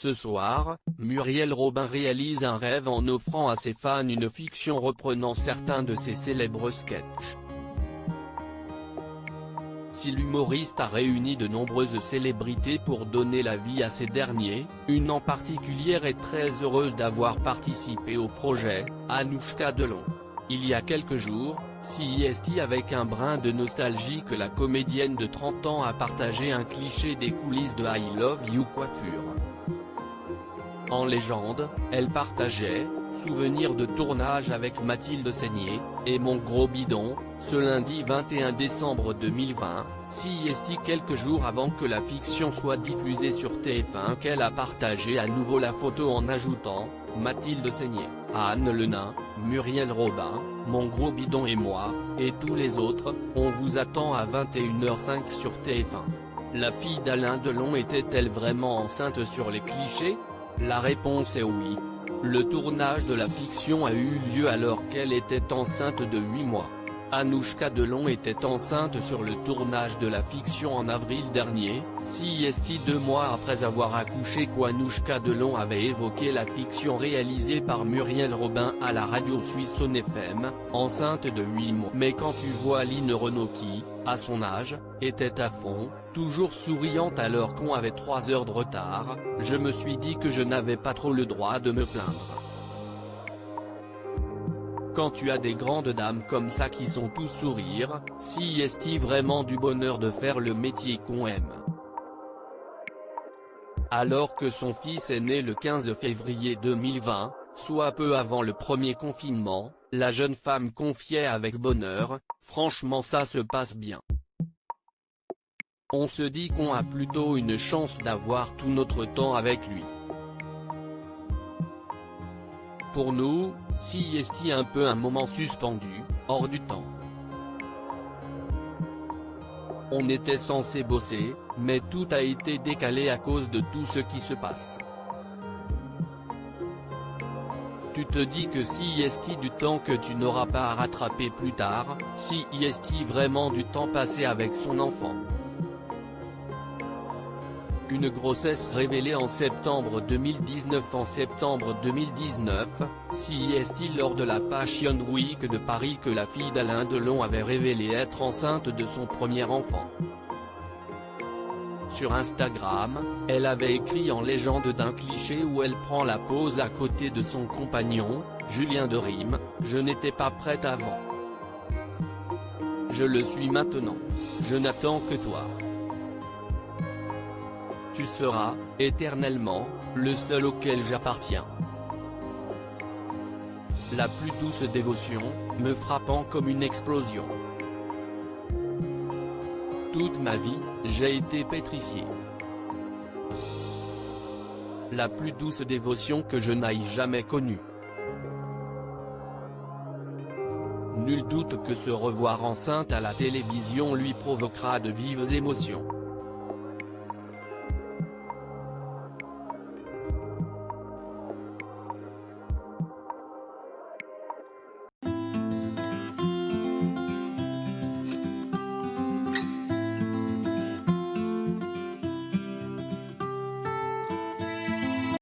Ce soir, Muriel Robin réalise un rêve en offrant à ses fans une fiction reprenant certains de ses célèbres sketchs. Si l'humoriste a réuni de nombreuses célébrités pour donner la vie à ces derniers, une en particulier est très heureuse d'avoir participé au projet, Anouchka Delon. Il y a quelques jours, CIST avec un brin de nostalgie que la comédienne de 30 ans a partagé un cliché des coulisses de I Love You Coiffure. En légende, elle partageait « Souvenir de tournage avec Mathilde Seigner, et mon gros bidon », ce lundi 21 décembre 2020, CIST quelques jours avant que la fiction soit diffusée sur TF1 qu'elle a partagé à nouveau la photo en ajoutant « Mathilde Seigner, Anne Le Nain, Muriel Robin, mon gros bidon et moi, et tous les autres, on vous attend à 21h05 sur TF1 ». La fille d'Alain Delon était-elle vraiment enceinte sur les clichés ? La réponse est oui. Le tournage de la fiction a eu lieu alors qu'elle était enceinte de 8 mois. Anouchka Delon était enceinte sur le tournage de la fiction en avril dernier, CIST 2 mois après avoir accouché qu'Anouchka Delon avait évoqué la fiction réalisée par Muriel Robin à la radio suisse Son FM, enceinte de 8 mois. Mais quand tu vois Line Renaud qui, à son âge, était à fond, toujours souriante alors qu'on avait 3 heures de retard, je me suis dit que je n'avais pas trop le droit de me plaindre. Quand tu as des grandes dames comme ça qui sont tous sourires, CIST vraiment du bonheur de faire le métier qu'on aime. Alors que son fils est né le 15 février 2020, soit peu avant le premier confinement, la jeune femme confiait avec bonheur « Franchement ça se passe bien. On se dit qu'on a plutôt une chance d'avoir tout notre temps avec lui. Pour nous, CIST un peu un moment suspendu, hors du temps. On était censé bosser, mais tout a été décalé à cause de tout ce qui se passe. Tu te dis que CIST du temps que tu n'auras pas à rattraper plus tard, CIST vraiment du temps passé avec son enfant. Une grossesse révélée en septembre 2019. En septembre 2019, CIST lors de la Fashion Week de Paris que la fille d'Alain Delon avait révélé être enceinte de son premier enfant. Sur Instagram, elle avait écrit en légende d'un cliché où elle prend la pose à côté de son compagnon, Julien de Rime, « Je n'étais pas prête avant. Je le suis maintenant. Je n'attends que toi. Tu seras, éternellement, le seul auquel j'appartiens. La plus douce dévotion, me frappant comme une explosion. Toute ma vie, j'ai été pétrifié. La plus douce dévotion que je n'aille jamais connue. Nul doute que se revoir enceinte à la télévision lui provoquera de vives émotions.